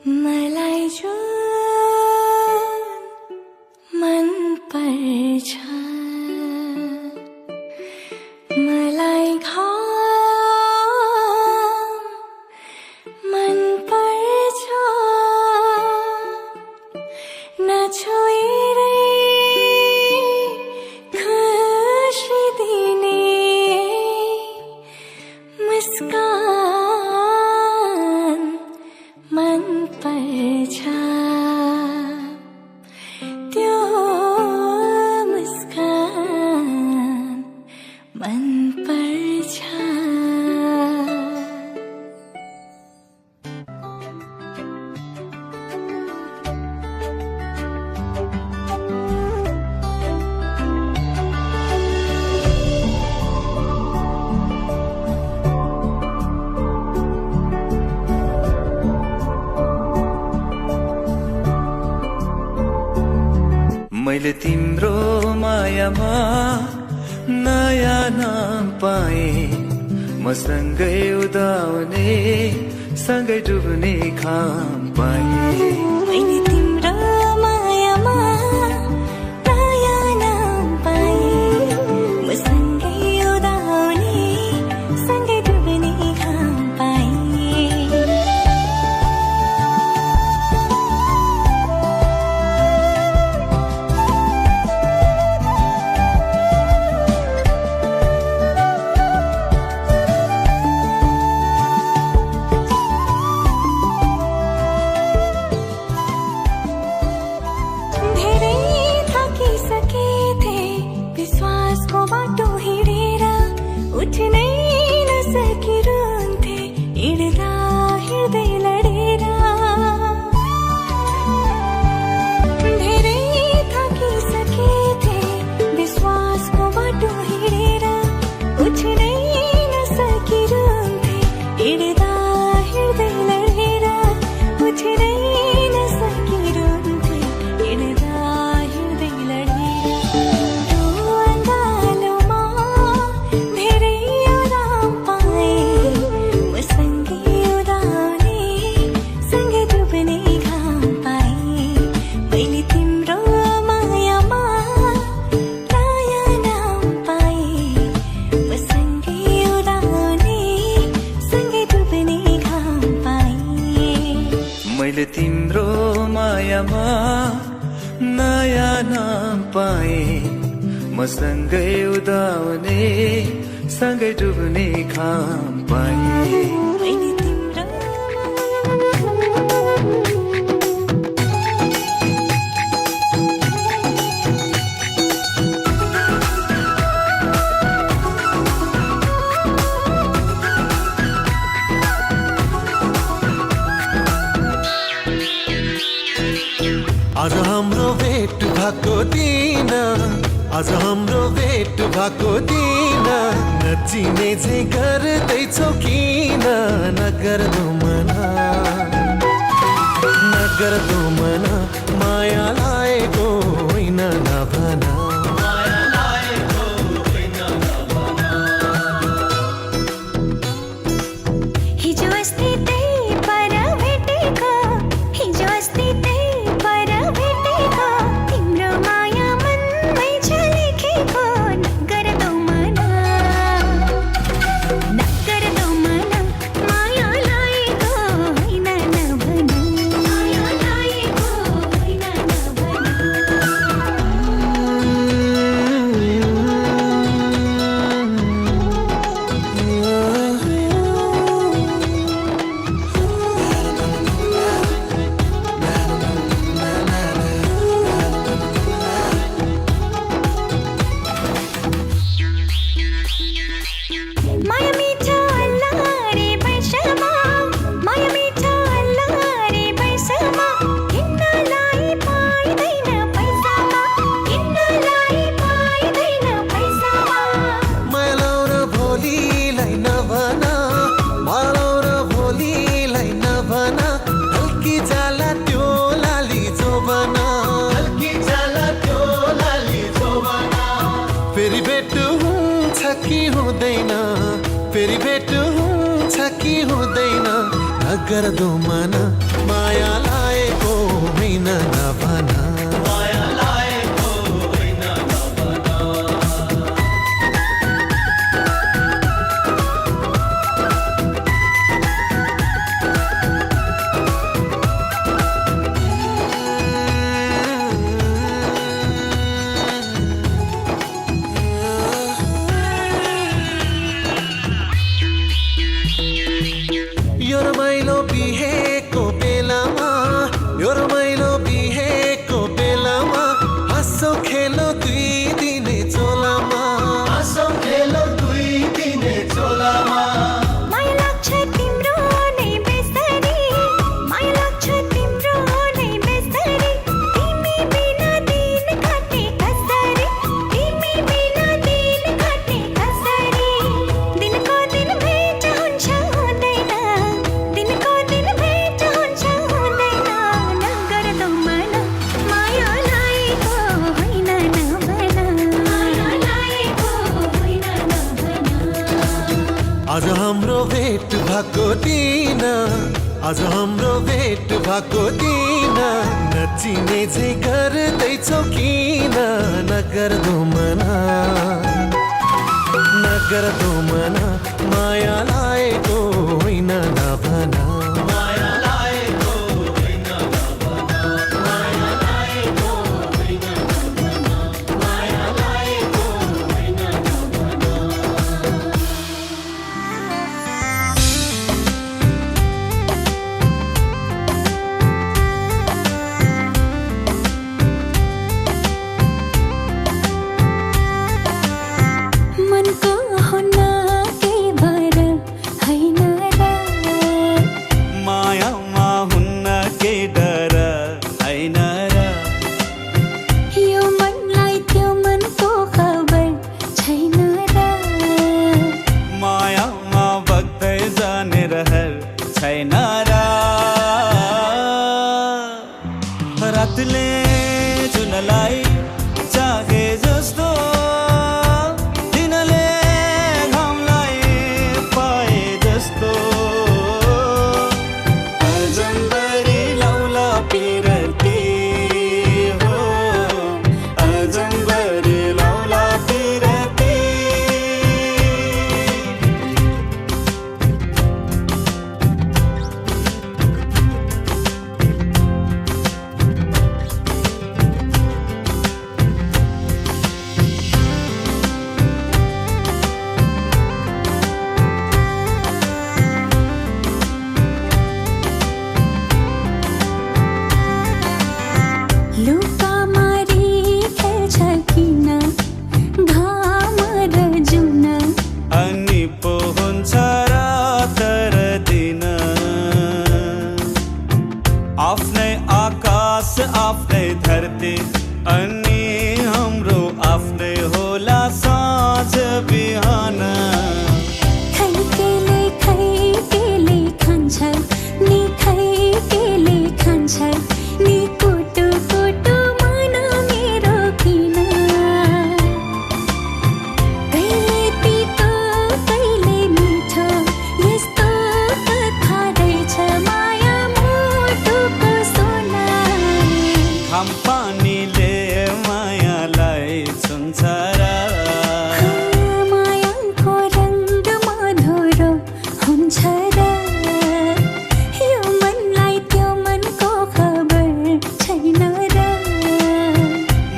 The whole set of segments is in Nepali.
मलाई जो मन पर्छ मलाई घाम मन पर्छ नछोएरै खुसी दिने मुस्कान मन पर्छ त्यो मुस्कान मन पर्छ मैले तिम्रो मायामा नयाँ नाम पाए मसँगै उदाउने सँगै डुब्ने खाम पाए मैले तिम्रो मायामा नयाँ नाम पाए मसँगै उदाउने सँगै डुब्ने घाम पाए विश्वासको बाटो हिँडेर उठ्नै नसकिरहन्थे हिँड्दा हिँड्दै लडेर धेरै थकिसकेथे विश्वासको बाटो हिँडेर उठ्नै नसकिरहन्थे हिँड्दा हिँड्दै लडेर उठ्नै नसकिरहन्थे हिँड्दा हिँड्दै लडेर मैले तिम्रो मायामा नयाँ नाम पाए मसँगै उदाउने सँगै डुब्ने खाम पाए आज हाम्रो भेट भएको दिन आज हाम्रो भेट भएको दिन नचिने चाहिँ गर्दैछौ किन नगर्दो मना माया लागेको होइन नभना हिजो अस्ति त्यही पर भेटेको हिजो अस्ति तिम्रो माया मनमै छ लेखेको नगर्दो मना माया लागेको होइन नभन माया लागेको होइन नभन माया मिठो अल्लारे पैसामा माया मिठो अल्लारे पैसामा किन्नलाई पाइदैन पैसामा किन्नलाई पाइदैन पैसामा माया लाउन भोलिलाई नभना हल्की जाला त्यो लाली जोबना फेरि भेट हुन्छ कि हुँदैन फेरि भेट हुन्छ कि हुँदैन नगर्दो मन माया भएको दिन आज हाम्रो भेट भएको दिन नचिने चाहिँ गर्दैछौ किन नगर्दो मना नगर्दो मना माया लागेको होइन नभना मनको हुना के भर होइन र मायामा हुन्न के डर होइन र यो मनलाई त्यो मनको खबर छैन र मायामा बग्दै जाने रहर छैन र रातले जुनलाई चाहे जस्तो दिनले घामलाई पाए जस्तो अजम्बरी लौला पिरती हो अजम्बरी लौला पिरती लुका मारी खेल्छ किन घाम र जुन अनि पो हुन्छ रात र दिन आफ्नै आकाश आफ्नै धरती अनि हाम्रो आफ्नै होला साँझ बिहान खैकेले खान्छ नि खैकेले खान्छ नि कुटु कुटु मन मेरो किन कहिले तितो कहिले मिठो यस्तो कथा रहेछ माया मुटुको सोना घाम पानीले मायालाई छुन्छ र मायाको रङ्ग मधुरो हुन्छ र यो मनलाई त्यो मनको खबर छैन र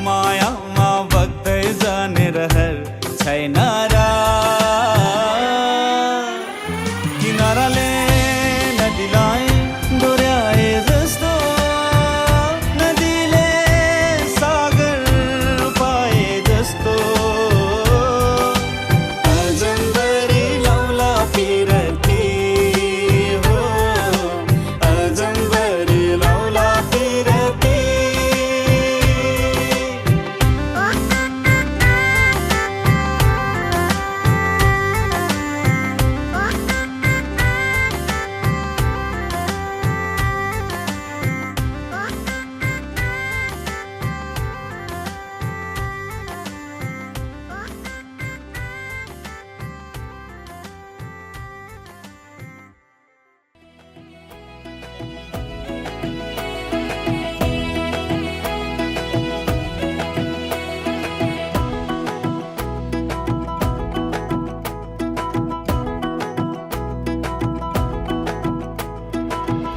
मायामा बग्दै जाने रहर छैन र किनाराले नदीलाई डोर्याए जस्तो नदीले सागर पाए जस्तो अजम्बरी लौला पिरती हो अजम्बरी लौला पिरती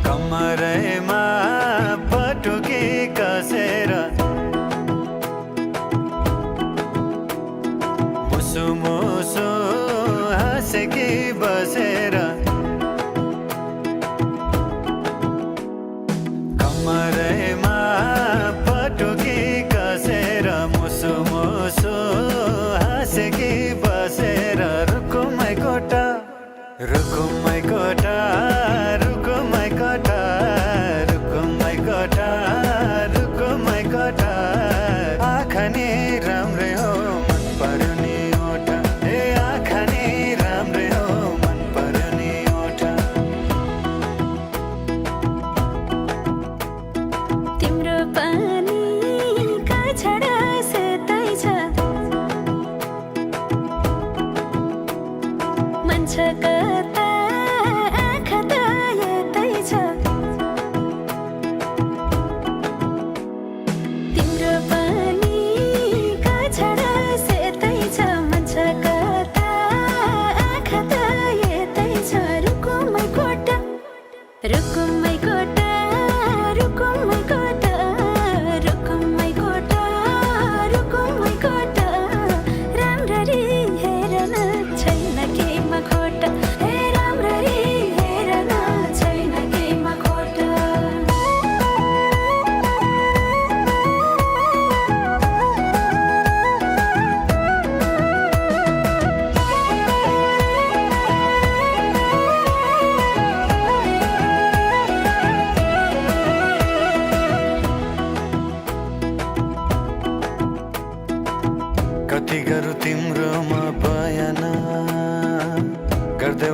कमरैमा पटुकी कसेर मुसु मुसु हाँसेकी बसेर कमरैमा पटुकी कसेर मुसु मुसु हाँसेकी बसेर रुकुमै कोटा रुकुमै कोटा रुकुमै कोटा रुकुमै कोटा रुकुमै कोटा आँखा नि राम्रै हो मन पर्यो नि ओठा ए आँखा नि राम्रै हो मन पर्यो नि ओठा तिम्रो पानीका छडा सताइछ मन छ कता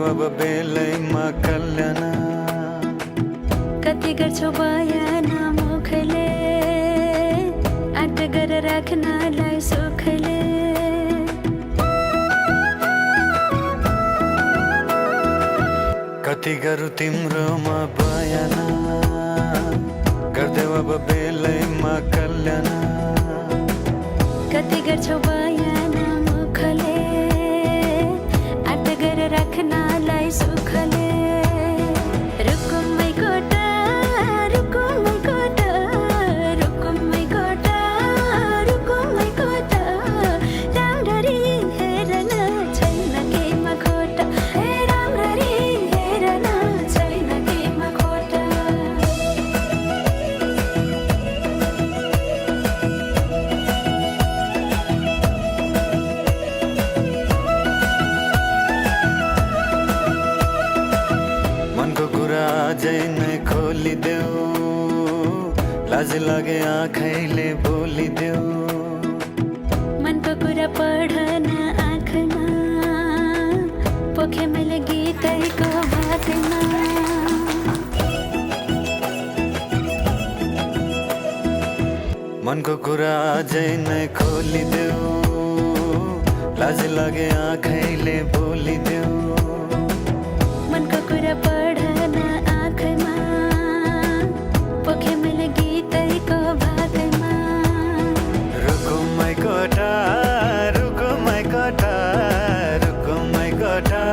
अब बेलैमा कल्याण कति गर्छौ बयान मुखले आँट गरेर राख्नलाई सुखले कति गरौँ तिम्रोमा बयान गर्देऊ अब बेलैमा कल्याण कति गर्छौ बयान मुखले आँट गरेर राख्नलाई सुखले रुकुमै कोटा रुकुमै कोटा रुकुमै कोटा रुकुमै कोटा राम्ररी हेर्न छैन केमा खोटा हे राम्ररी हेर्न छैन केमा खोटा मनको कुरा अझै नै खोलिदेऊ लाज लागे आँखैले बोलिदेऊ मनको कुरा पढ्न आँखमा पोखे मैले गीतैको भागमा मनको कुरा अझै नै खोलिदेऊ लाज लागे आँखैले बोलिदेऊ मनको कुरा पढ्न आँखमा पोखे मैले गीतैको भागमा रुकुमै कोठा रुकुमै कोठा रुकुमै कोठा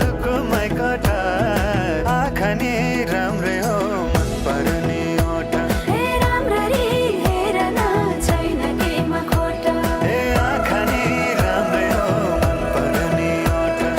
रुकुमै कोठा आँखा नि राम्रै हो मन पर्ने ओठा हे राम्ररी हेर्न छैन केमा खोटा ए आँखा नि राम्रै हो मन पर्ने ओठा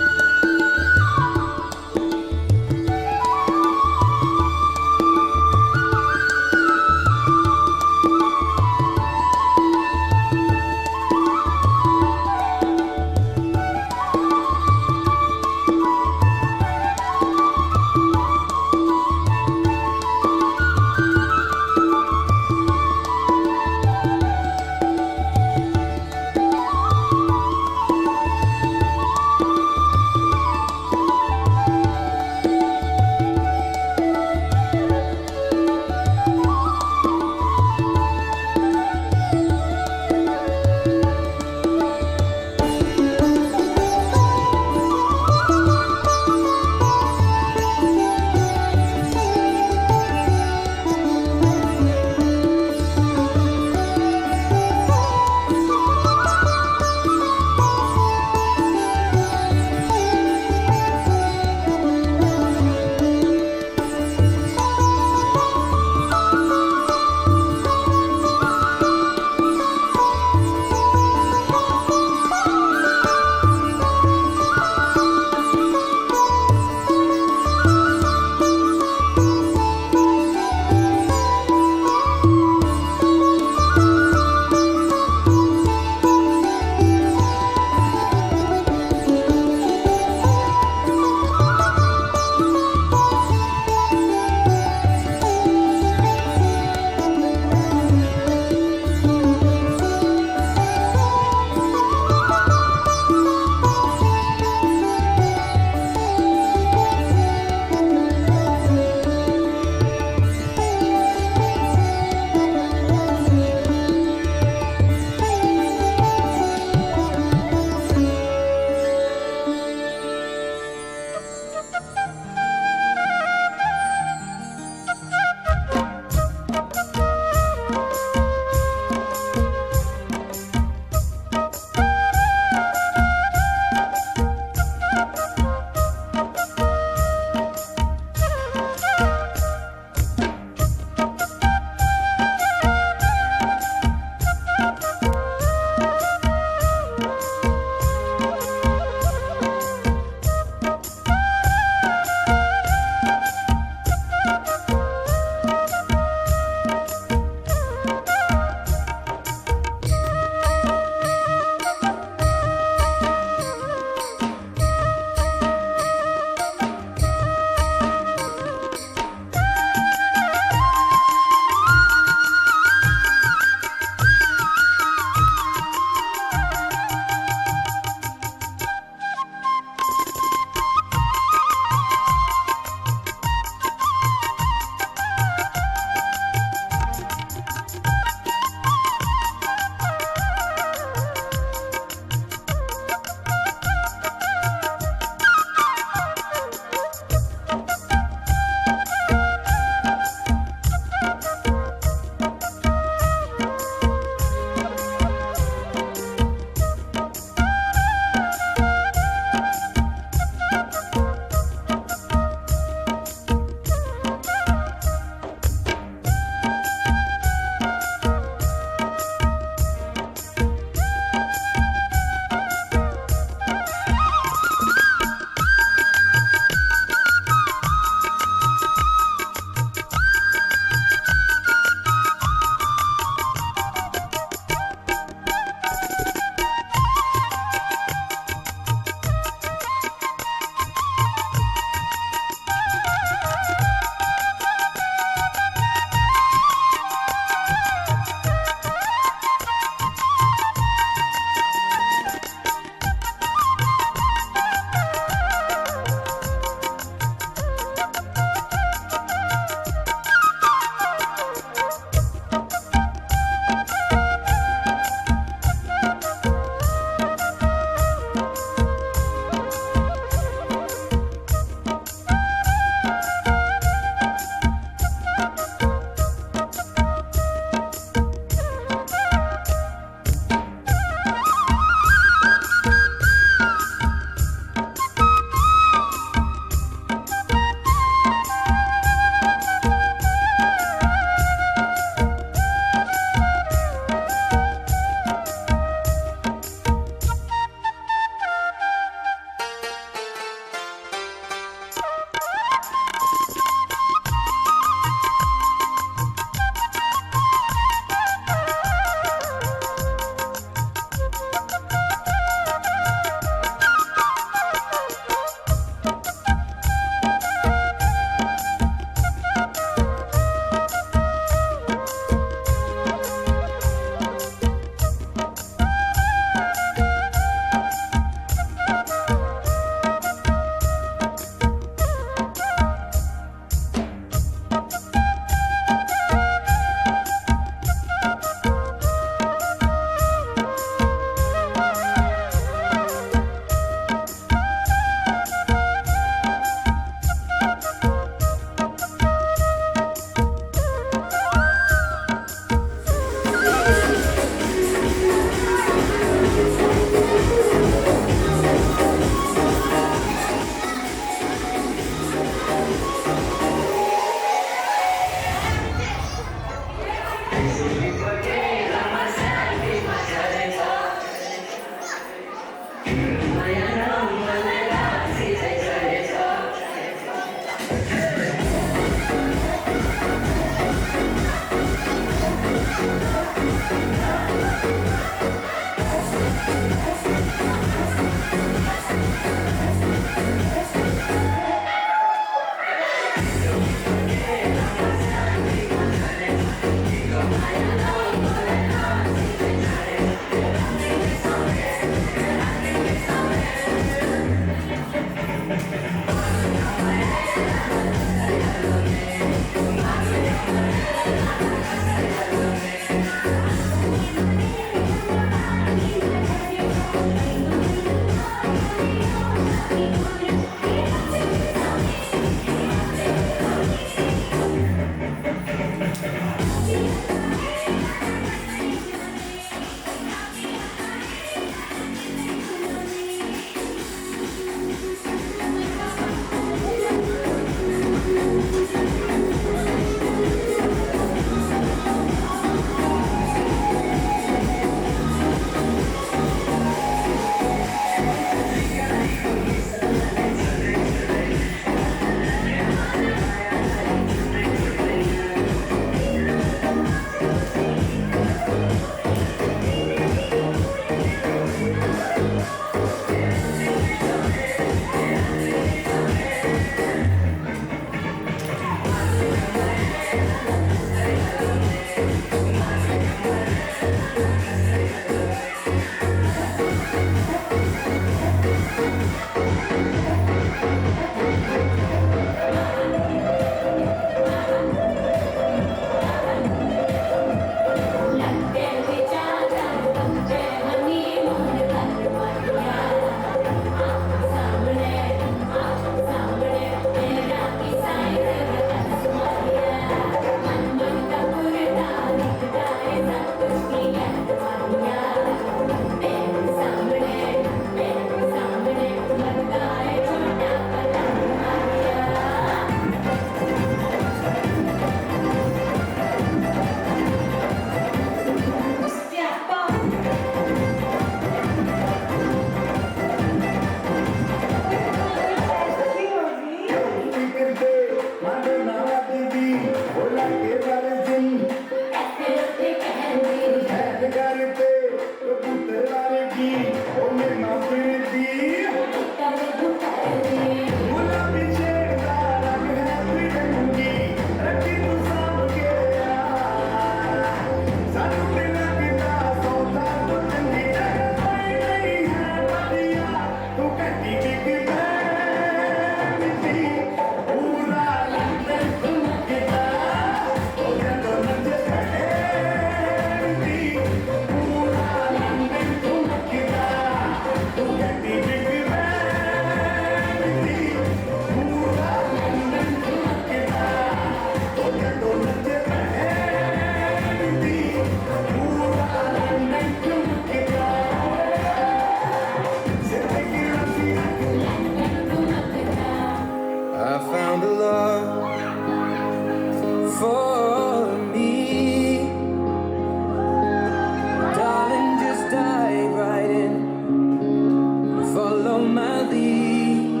follow my lead.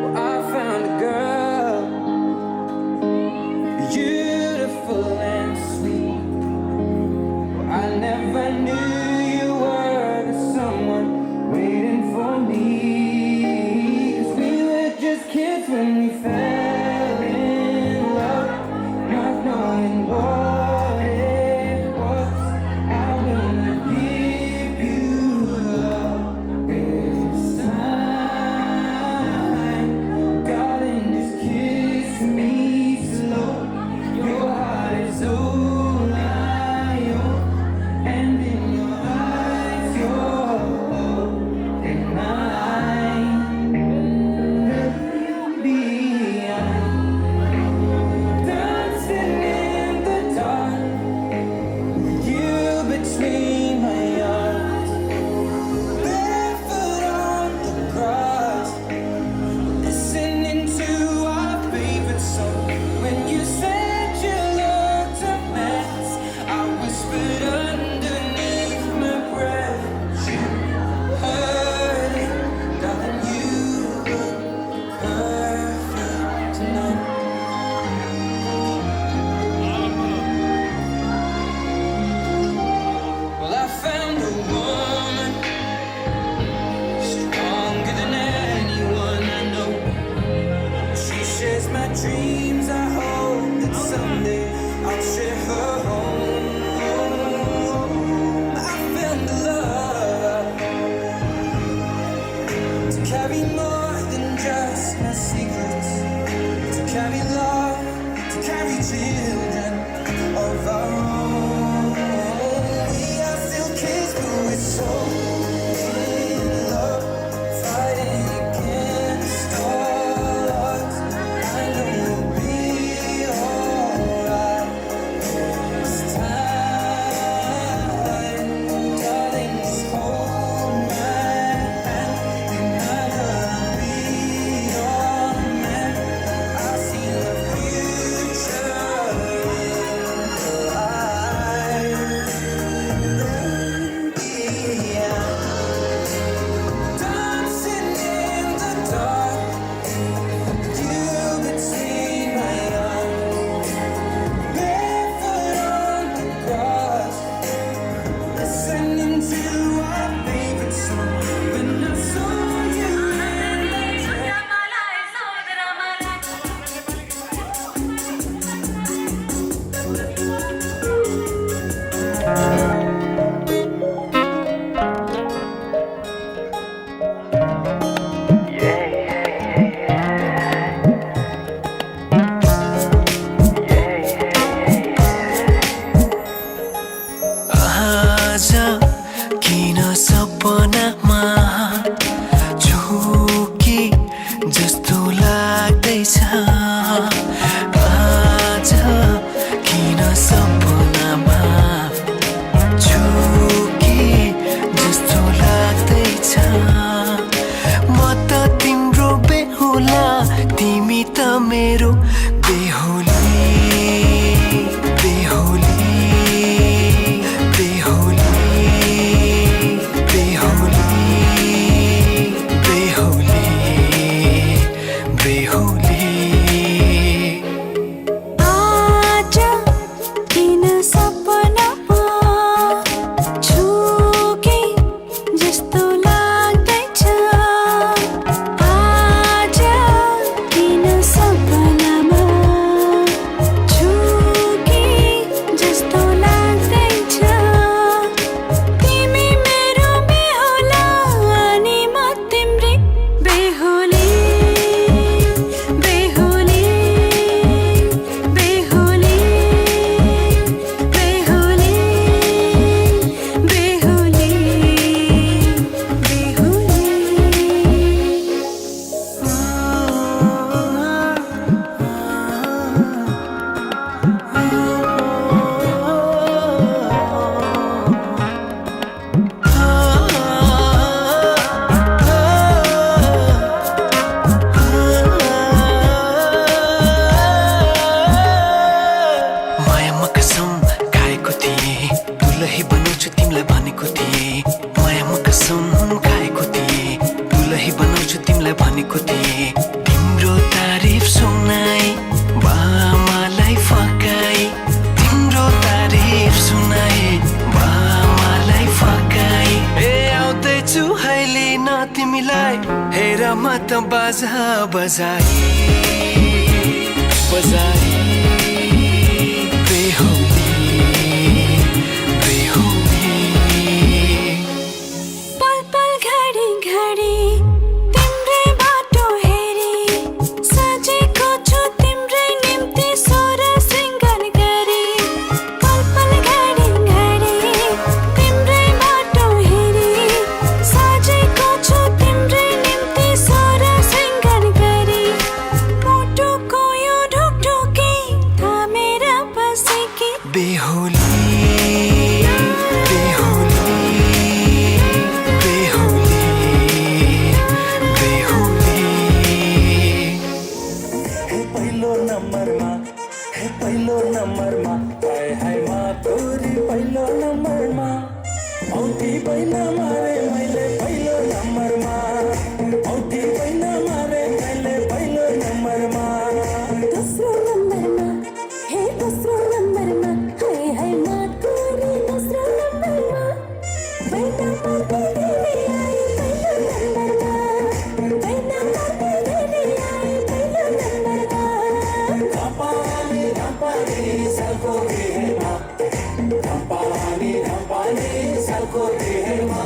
Well, I found a girl, beautiful and sweet. Well, I never knew you were the someone waiting for me. 'Cause we were just kids when we fell in love, not knowing what it was. I wanna give you love this time. Darling, just kiss me slow. Your heart is all I own, and in your eyes you're holding mine. Dancing in the dark, you between my arms, barefoot on the grass, listening to our favorite song. When you said you looked a mess, I whispered underneath my breath. You heard it, darling, you look perfect tonight. Well, I found a woman stronger than anyone I know. She shares my dreams. I hope that someday I'll share her home. I found a love to carry more than just my secrets, to carry love, to carry children of our own. We are still kids, but we're so in love, fighting against all odds. I know we'll be alright this time. Darling, just hold my hand. We're not gonna be your man. I see the future in your eyes. Yeah. Dancing in the dark, you between my arms, barefoot on the grass, listening to our favorite song. When I saw you in the आज किन सपनामा झुकी जस्तो लाग्दैछ आज किन सपनामा झुकी जस्तो लाग्दैछ म त तिम्रो बेहुला तिमी त मेरो बेहुली बेहुली बेहुली बेहुली बेहुली बेहुली आज किन सपनामा झुके जस्तो लाग्दैछ आज किन सपनामा मिलेन तिमीलाई हेर म त बाजा बजाए बजाए बेहुली बेहुली पल पल घडी घडी तिम्रै बाटो हेरी सजेको छु तिम्रै निम्ति सोर सिंगार गरी पल पल घडी घडी तिम्रै बाटो हेरी सजेको छु तिम्रै निम्ति सोर सिंगार गरी मुटुको यो ढुकढुकी थामेर बसेकी बेहुली बेहुली बेहुली बेहुली पहिलो नम्बरमा हाय हाय मा तोरी पहिलो नम्बरमा औठी पहिला मारे मैले पहिलो नम्बरमा औठी पहिला मारे मैले पहिलो नम्बरमा दोस्रो नम्बरमा हे दोस्रो नम्बरमा हाय हाय मा तोरी दोस्रो नम्बरमा बैना मार्दै दिने आई पहिलो नम्बरमा बैना मार्दै दिने आई पहिलो नम्बरमा धपानी सालको बिहेमा धपानी सालको बिहेमा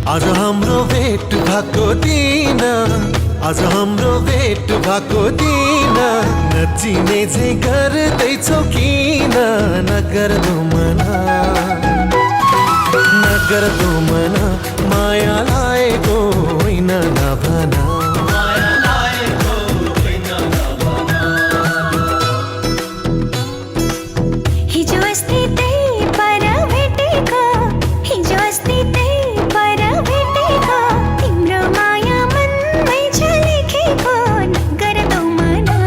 आज हाम्रो भेट भएको दिन आज हाम्रो भेट भएको दिन नचिने झै गर्दैछौ किन नगर्दो मना नगर्दो मना माया लागेको होइन नभना हिजो अस्ति त्यही पर भेटेको हिजो अस्ति त्यही पर भेटेको तिम्रो माया मनमै छ लेखेको नगर्दो मना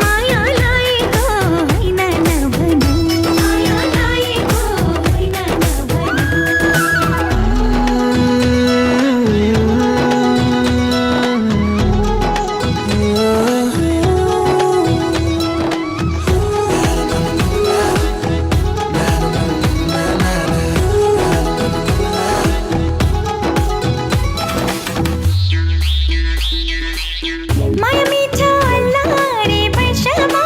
माया लागेको होइन नभन माया लागेको होइन माया मिठो अल्लारे बैसमा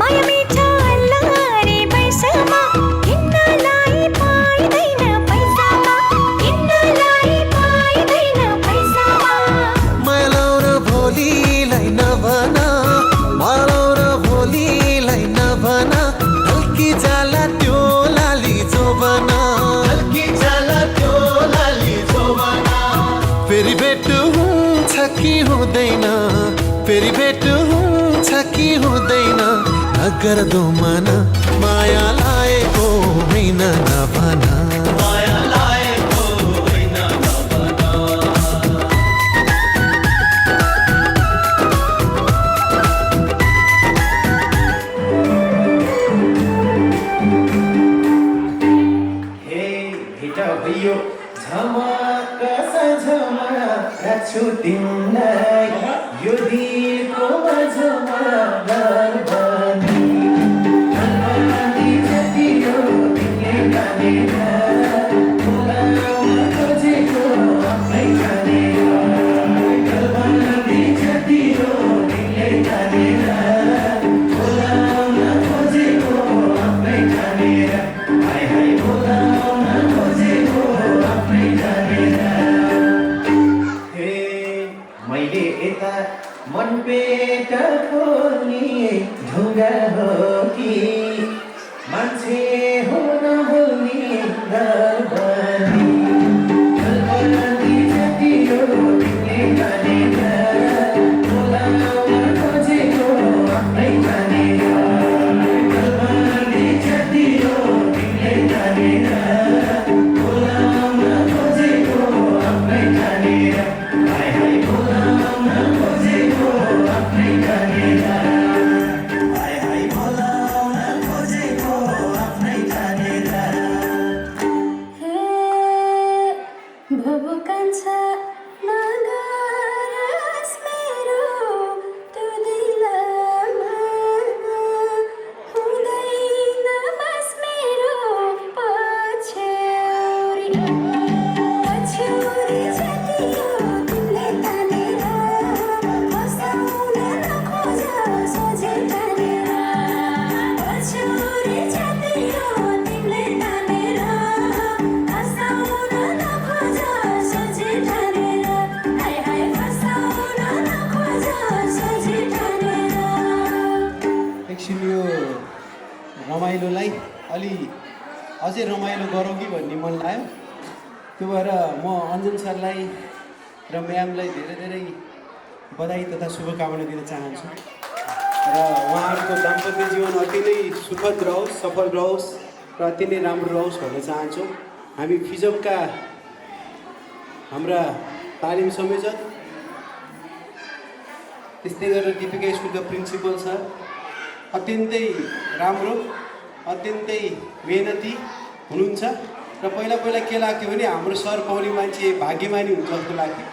माया मिठो अल्लारे बैसमा हिँड्नलाई पाइँदैन पैसामा हिँड्नलाई पाइँदैन पैसामा माया लाउन भोलिलाई नभना माया लाउन भोलिलाई नभना हल्की जाला त्यो लाली जोबना फेरि भेट हुन्छ कि हुँदैन फेरि भेट हुन्छ कि हुँदैन नगर्दो मना माया लागेको होइन नभना भेट भयो झमक सझमा राख्छु तिमीलाई यो दिलको माझमा घर बनी जति हो तिमीले जानेर बोलाउन खोजेको आफै जानेर गलबन्दी जति हो तिमीले जानेर बोलाउन खोजेको आफै जानेर हाय हाय बोलाउन खोजेको आफै जानेर हे मैले यता मन पेट खोल्ने ढुङ्गा हो कि मान्छे हो नबोल्ने घर बनी गलबन्दी जति हो तिमीले जानेर बोलाउन खोजेको आफै जानेर गलबन्दी जति हो तिमीले जानेर बोलाउन खोजेको आफै जानेर हाय हाय बोलाउन खोजेको आफै जानेर हाय हाय बोलाउन खोजेको आफै जानेर भोबो कान्छा नगरस् मेरो त्यो दिलमा हुँदैन बस मेरो पछ्यौरी जति हो तिमीले तानेर हँसाउन नखोज सोझै तानेर पछ्यौरी जति हो तिमीले तानेर हँसाउन नखोज सोझै तानेर हाय हाय हँसाउन नखोज सोझै तानेर एकछिन यो रमाइलोलाई अलि अझै रमाइलो गरौँ कि भन्ने मन लाग्यो त्यो भएर म अन्जन सरलाई र म्यामलाई धेरै धेरै बधाई तथा शुभकामना दिन चाहन्छु र उहाँहरूको दाम्पत्य जीवन अति नै सुखद रहोस् सफल रहोस् र अति नै राम्रो रहोस् भन्न चाहन्छौँ हामी फिजमका हाम्रा तालिम संयोजक त्यस्तै गरेर दिपिका स्कुलका प्रिन्सिपल सर अत्यन्तै राम्रो अत्यन्तै मेहनती हुनुहुन्छ र पहिला पहिला के लाग्थ्यो भने हाम्रो सर पाउने मान्छे भाग्यमानी हुन्छ जस्तो लाग्थ्यो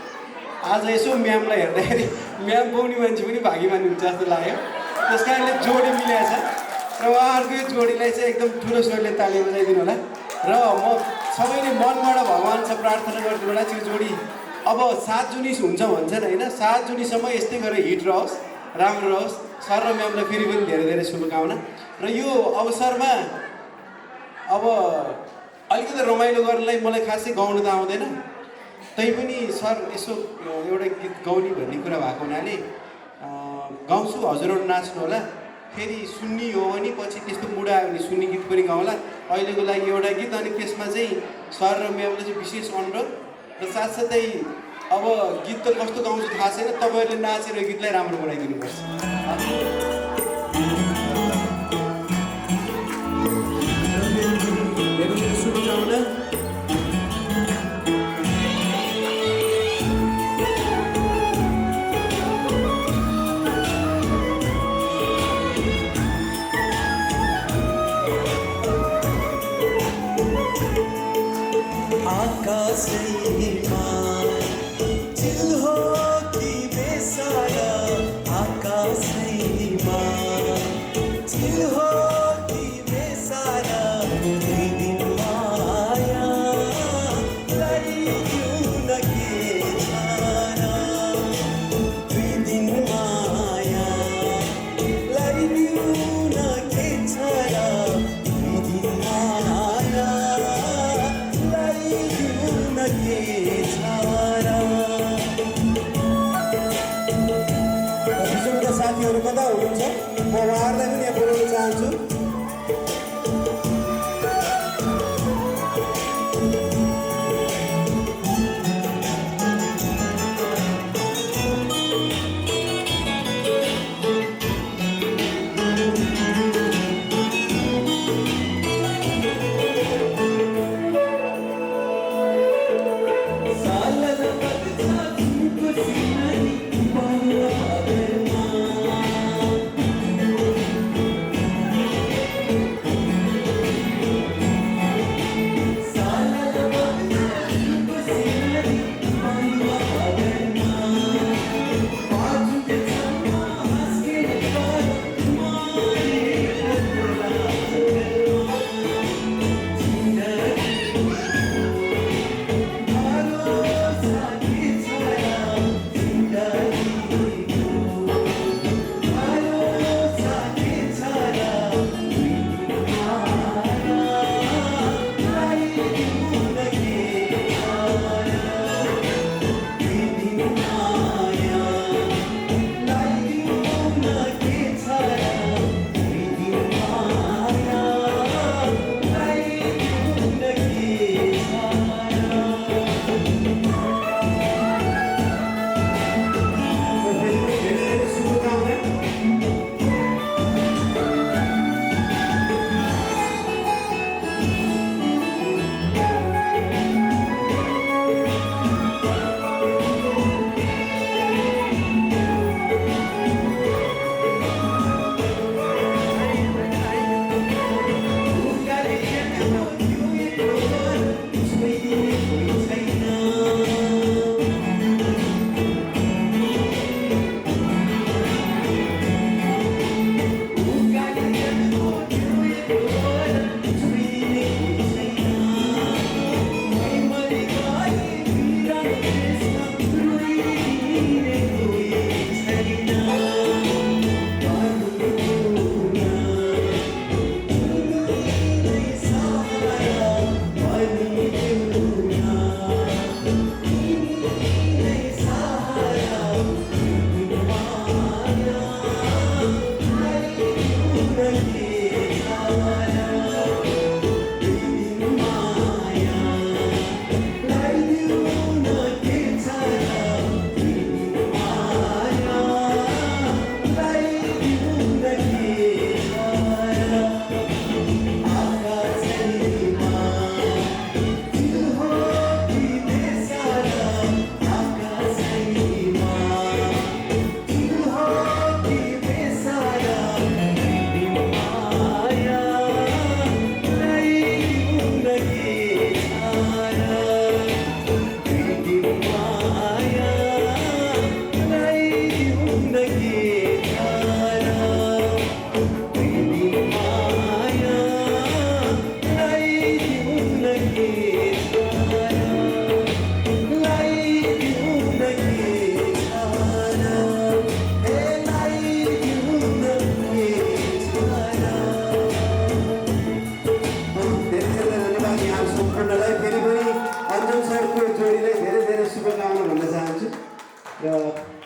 आज यसो म्यामलाई हेर्दाखेरि म्याम पाउने मान्छे पनि भाग्यमानी हुन्छ जस्तो लाग्यो त्यस कारणले जोडी मिलाएको छ र उहाँहरूको यो जोडीलाई चाहिँ एकदम ठुलो स्वरले ताली बजाइदिनु होला र म सबैले मनबाट भगवान्सँग प्रार्थना गरिदिनु होला त्यो जोडी अब 7 जुनी हुन्छ भन्छन् होइन 7 जुनीसम्म यस्तै गरेर हिट रहोस् राम्रो रहोस् सर र म्यामलाई फेरि पनि धेरै धेरै शुभकामना र यो अवसरमा अब अलिकति रमाइलो गर्नलाई मलाई खासै गाउनु त आउँदैन तैपनि सर यसो एउटा गीत गाउने भन्ने कुरा भएको हुनाले गाउँछु हजुरहरू नाच्नु होला फेरि सुन्नी हो भने पछि त्यस्तो मुड आयो भने सुन्ने गीत पनि गाउँला अहिलेको लागि एउटा गीत अनि त्यसमा चाहिँ सर र म्यामले चाहिँ विशेष अनुरोध र साथसाथै अब गीत त कस्तो गाउँछु थाहा छैन तपाईँहरूले नाचेर गीतलाई राम्रो बनाइदिनुपर्छ शुभकामना आकाशैमा चिल हो कि बेसारा आकाशैमा चिल हो कि बेसारा दुई दिन माया ल्याइदिउ न के छारा दुई दिन माया ल्याइदिउ न के छारा दुई दिन माया ल्याइदिउ न के छारा विश्वका साथीहरू कता हुनुहुन्छ म उहाँहरूलाई पनि यहाँ बोलाउन चाहन्छु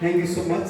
थ्याङ्क यू सो मच।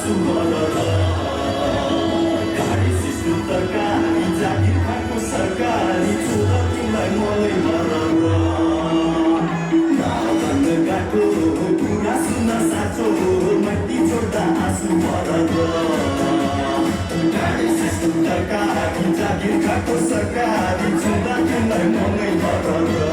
आँसु मरर गाडी सिस्टम तरकारी जागिर खाएको सरकारी छोरा तिमीलाई मलाई मरर भन्न गएको कुरा सुन्न साँचो माथि छोड्दा आँसु मरर गाडी सिस्टम तरकारी जागिर खाएको सरकारी छोरा तिमीलाई मलाई मरर